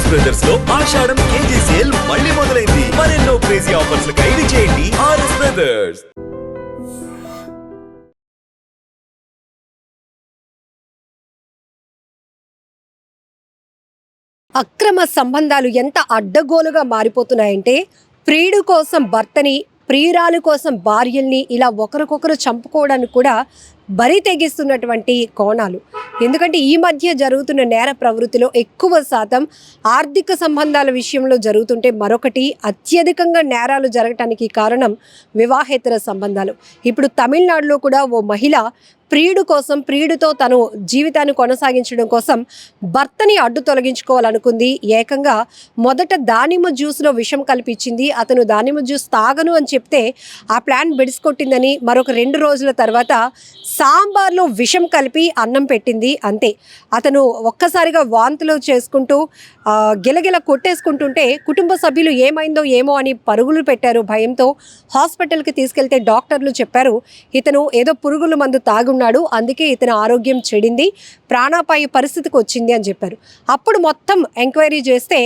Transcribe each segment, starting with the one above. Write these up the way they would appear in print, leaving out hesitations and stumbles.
RS brothers లో ఆషాఢం KG sale మళ్ళీ మొదలైంది. మరెన్నో క్రేజీ ఆఫర్స్ ఖైదీ చేయండి ఆర్ఎస్ బ్రదర్స్. అక్రమ సంబంధాలు ఎంత అడ్డగోలుగా మారిపోతున్నాయంటే, ప్రియుడు కోసం భర్తని, ప్రియురాలు కోసం భార్యల్ని ఇలా ఒకరికొకరు చంపుకోవడానికి కూడా బరి తెగిస్తున్నటువంటి కోణాలు. ఎందుకంటే ఈ మధ్య జరుగుతున్న నేర ప్రవృత్తిలో ఎక్కువ శాతం ఆర్థిక సంబంధాల విషయంలో జరుగుతుంటే, మరొకటి అత్యధికంగా నేరాలు జరగటానికి కారణం వివాహేతర సంబంధాలు. ఇప్పుడు తమిళనాడులో కూడా ఓ మహిళ ప్రియుడు కోసం, ప్రియుడితో తను జీవితాన్ని కొనసాగించడం కోసం భర్తని అడ్డు తొలగించుకోవాలనుకుంది. ఏకంగా మొదట దానిమ్మ జ్యూస్లో విషం కల్పించింది. అతను దానిమ్మ జ్యూస్ తాగను అని చెప్తే ఆ ప్లాన్ బెడిసికొట్టిందని, మరొక 2 రోజుల తర్వాత సాంబార్లో విషం కలిపి అన్నం పెట్టింది. అంతే. అతను ఒక్కసారిగా వాంతులు చేసుకుంటూ గిలగిల కొట్టేసుకుంటుంటే కుటుంబ సభ్యులు ఏమైందో ఏమో అని పరుగులు పెట్టారు భయంతో. హాస్పిటల్కి తీసుకెళ్తే డాక్టర్లు చెప్పారు, ఇతను ఏదో పురుగుల మందు తాగున్నాడు, అందుకే ఇతని ఆరోగ్యం చెడింది, ప్రాణాపాయ పరిస్థితికి వచ్చింది అని చెప్పారు. అప్పుడు మొత్తం ఎంక్వైరీ చేస్తే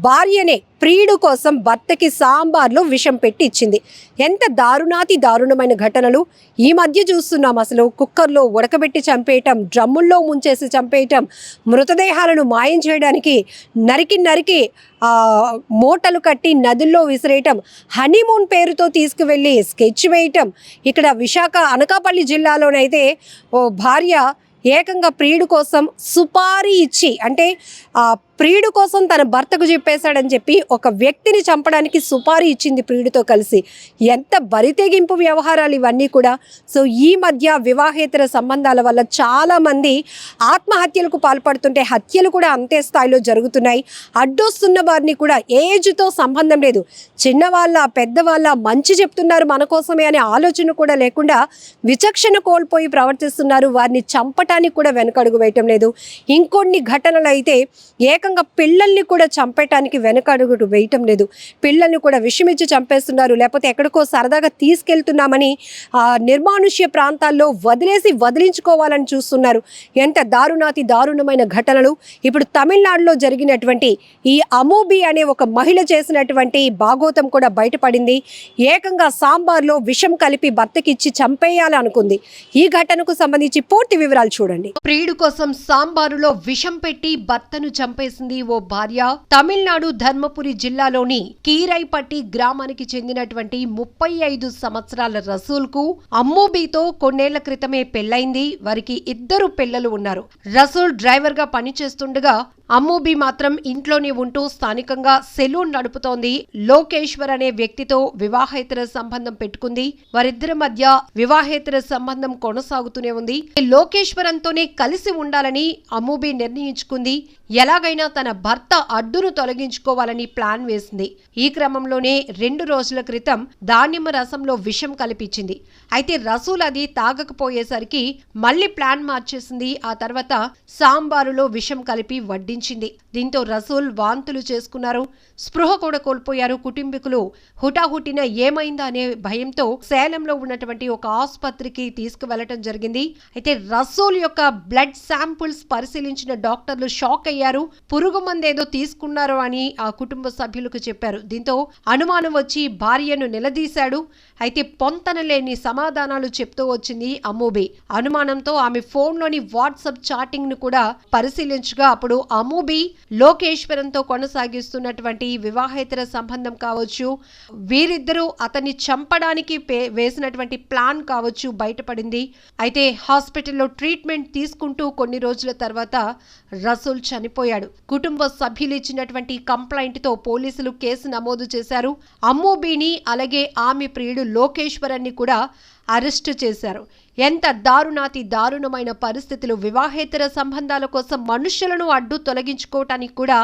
భార్యనే ప్రియుడు కోసం భర్తకి సాంబార్లో విషం పెట్టి ఇచ్చింది. ఎంత దారుణమైన ఘటనలు ఈ మధ్య చూస్తున్నాం. అసలు కుక్కర్లో ఉడకబెట్టి చంపేయటం, డ్రమ్ముల్లో ముంచేసి చంపేయటం, మృతదేహాలను మాయం చేయడానికి నరికి మూటలు కట్టి నదుల్లో విసిరేయటం, హనీమూన్ పేరుతో తీసుకువెళ్ళి స్కెచ్ వేయటం. ఇక్కడ విశాఖ అనకాపల్లి జిల్లాలోనైతే ఓ భార్య ఏకంగా ప్రియుడు కోసం సుపారీ ఇచ్చి, అంటే ప్రియుడు కోసం తన భర్తకు చెప్పేశాడని చెప్పి ఒక వ్యక్తిని చంపడానికి సుపారీ ఇచ్చింది ప్రియుడితో కలిసి. ఎంత బరితెగింపు వ్యవహారాలు ఇవన్నీ కూడా. సో ఈ మధ్య వివాహేతర సంబంధాల వల్ల చాలామంది ఆత్మహత్యలకు పాల్పడుతుంటే హత్యలు కూడా అంతే స్థాయిలో జరుగుతున్నాయి. అడ్డొస్తున్న వారిని కూడా ఏజ్తో సంబంధం లేదు, చిన్నవాళ్ళ పెద్దవాళ్ళ మంచి చెప్తున్నారు మన కోసమే అనే ఆలోచన కూడా లేకుండా విచక్షణ కోల్పోయి ప్రవర్తిస్తున్నారు. వారిని చంపటానికి కూడా వెనకడుగు వేయటం లేదు. ఇంకొన్ని ఘటనలు అయితే ఏకంగా పిల్లల్ని కూడా చంపేయటానికి వెనకడుగు వేయటం లేదు. పిల్లల్ని కూడా విషమిచ్చి చంపేస్తున్నారు, లేకపోతే ఎక్కడికో సరదాగా తీసుకెళ్తున్నామని నిర్మానుష్య ప్రాంతాల్లో వదిలించుకోవాలని చూస్తున్నారు. ఎంత దారుణమైన ఘటనలు. ఇప్పుడు తమిళనాడులో జరిగినటువంటి ఈ అమూబి అనే ఒక మహిళ చేసినటువంటి భాగోతం కూడా బయటపడింది. ఏకంగా సాంబార్లో విషం కలిపి భర్తకిచ్చి చంపేయాలనుకుంది. ఈ ఘటనకు సంబంధించి పూర్తి వివరాలు చూడండి. ప్రియుడు కోసం సాంబారులో విషం పెట్టి భర్తను చంపేసింది ఓ భార్య. తమిళనాడు ధర్మపురి జిల్లాలోని కీరైపట్టి గ్రామానికి చెందినటువంటి 35 సంవత్సరాల రసూల్కు అమ్మూబీతో కొన్నేళ్ల క్రితమే పెళ్లైంది. వారికి 2 పిల్లలు ఉన్నారు. రసూల్ డ్రైవర్ గా పనిచేస్తుండగా అమ్మూబీ మాత్రం ఇంట్లోనే ఉంటూ స్థానికంగా సెలూన్ నడుపుతోంది. లోకేశ్వర్ అనే వ్యక్తితో వివాహేతర సంబంధం పెట్టుకుంది. వారిద్దరి మధ్య వివాహేతర సంబంధం కొనసాగుతూనే ఉంది. లోకేశ్వరంతోనే కలిసి ఉండాలని అమ్మూబీ నిర్ణయించుకుంది. ఎలాగైనా తన భర్త అడ్డును తొలగించుకోవాలని ప్లాన్ వేసింది. ఈ క్రమంలోనే 2 రోజుల క్రితం దానిమ్మ రసంలో విషం కలిపించింది. అయితే రసూల్ అది తాగకపోయేసరికి మళ్లీ ప్లాన్ మార్చేసింది. ఆ తర్వాత సాంబారులో విషం కలిపి వడ్డించింది. దీంతో రసూల్ వాంతులు చేసుకున్నారు, స్పృహ కూడా కోల్పోయారు. కుటుంబీకులు హుటాహుటిన ఏమైందా అనే భయంతో సేలంలో ఉన్నటువంటి ఒక ఆసుపత్రికి తీసుకువెళ్లటం జరిగింది. అయితే రసూల్ యొక్క బ్లడ్ శాంపుల్స్ పరిశీలించిన డాక్టర్లు షాక్ అయ్యారు. పురుగు మందేదో తీసుకున్నారు అని ఆ కుటుంబ సభ్యులకు చెప్పారు. దీంతో అనుమానం వచ్చి భార్యను నిలదీశాడు. అయితే పొంతనలేని సమాధానాలు చెప్తూ వచ్చింది అమ్మూబీ. అనుమానంతో ఆమె ఫోన్లోని వాట్సాప్ చాటింగ్ ను కూడా పరిశీలించగా అప్పుడు అమ్మూబీ లోకేశ్వరంతో కొనసాగిస్తున్నటువంటి వివాహేతర సంబంధం కావచ్చు, వీరిద్దరూ అతన్ని చంపడానికి వేసినటువంటి ప్లాన్ కావచ్చు బయటపడింది. అయితే హాస్పిటల్లో ట్రీట్మెంట్ తీసుకుంటూ కొన్ని రోజుల తర్వాత రసూల్ చనిపోయాడు. కుటుంబ సభ్యులు ఇచ్చినటువంటి కంప్లైంట్ తో పోలీసులు కేసు నమోదు చేశారు. అమ్మూబీని అలాగే ఆమె ప్రియుడు లోకేశ్వరాన్ని కూడా అరెస్టు చేశారు. ఎంత దారుణమైన పరిస్థితులు. వివాహేతర సంబంధాల కోసం మనుషులను అడ్డు తొలగించుకోవటానికి కూడా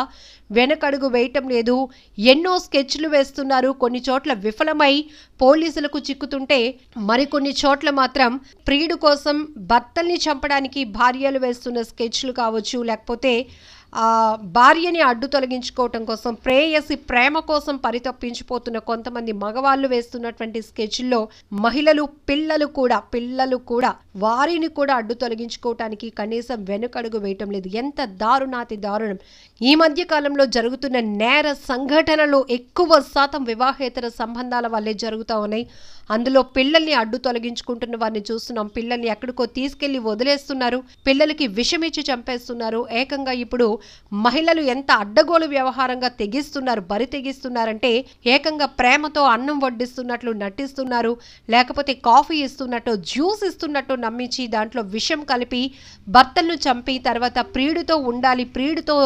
వెనకడుగు వేయటం లేదు. ఎన్నో స్కెచ్లు వేస్తున్నారు. కొన్ని చోట్ల విఫలమై పోలీసులకు చిక్కుతుంటే మరికొన్ని చోట్ల మాత్రం ప్రియుడు కోసం భర్తల్ని చంపడానికి భార్యలు వేస్తున్న స్కెచ్లు కావచ్చు, లేకపోతే ఆ భార్యని అడ్డు తొలగించుకోవటం కోసం, ప్రేయసి ప్రేమ కోసం పరితపించిపోతున్న కొంతమంది మగవాళ్ళు వేస్తున్నటువంటి స్కెచ్ల్లో మహిళలు పిల్లలు కూడా వారిని కూడా అడ్డు తొలగించుకోవటానికి కనీసం వెనుకడుగు వేయటం లేదు. ఎంత దారుణాతి దారుణం. ఈ మధ్య కాలంలో జరుగుతున్న నేర సంఘటనలు ఎక్కువ శాతం వివాహేతర సంబంధాల వల్లే జరుగుతూ ఉన్నాయి. అందులో పిల్లల్ని అడ్డు తొలగించుకుంటున్న వారిని చూస్తున్నాం. పిల్లల్ని ఎక్కడికో తీసుకెళ్లి వదిలేస్తున్నారు, పిల్లలకి విషమిచ్చి చంపేస్తున్నారు. ఏకంగా ఇప్పుడు మహిళలు ఎంత అడ్డగోలు వ్యవహారంగా బరి తెగిస్తున్నారంటే ఏకంగా ప్రేమతో అన్నం వడ్డిస్తున్నట్లు నటిస్తున్నారు, లేకపోతే కాఫీ ఇస్తున్నట్టు, జ్యూస్ ఇస్తున్నట్టు నమ్మించి దాంట్లో విషం కలిపి భర్తలను చంపి తర్వాత ప్రియుడితో ఉండాలి, ప్రియుడితో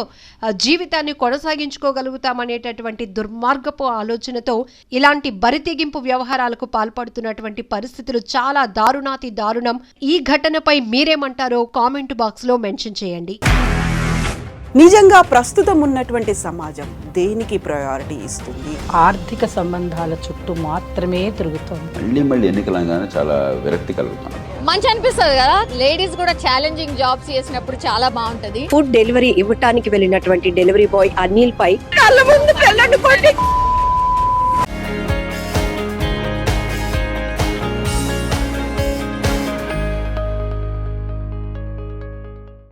జీవితాన్ని కొనసాగించుకోగలుగుతామనేటటువంటి దుర్మార్గపు ఆలోచనతో ఇలాంటి బరితెగింపు వ్యవహారాలకు పాల్పడుతున్నటువంటి పరిస్థితులు చాలా దారుణాతి దారుణం. ఈ ఘటనపై మీరేమంటారో కామెంట్ బాక్స్ లో మెన్షన్ చేయండి. నిజంగా ప్రస్తుతం ఉన్నటువంటి సమాజం దేనికి ప్రయారిటీ ఇస్తుంది? ఆర్థిక సంబంధాల చుట్టూ మాత్రమే తిరుగుతోంది. మళ్ళీ ఎన్నికలంగానే చాలా విరక్తి కలుగుతాం. మంచి అనిపిస్తుంది కదా, లేడీస్ కూడా ఛాలెంజింగ్ జాబ్స్ చేసినప్పుడు చాలా బాగుంటది. ఫుడ్ డెలివరీ ఇవ్వటానికి వెళ్ళినటువంటి డెలివరీ బాయ్ అనిల్ పై కళ్ళ ముందు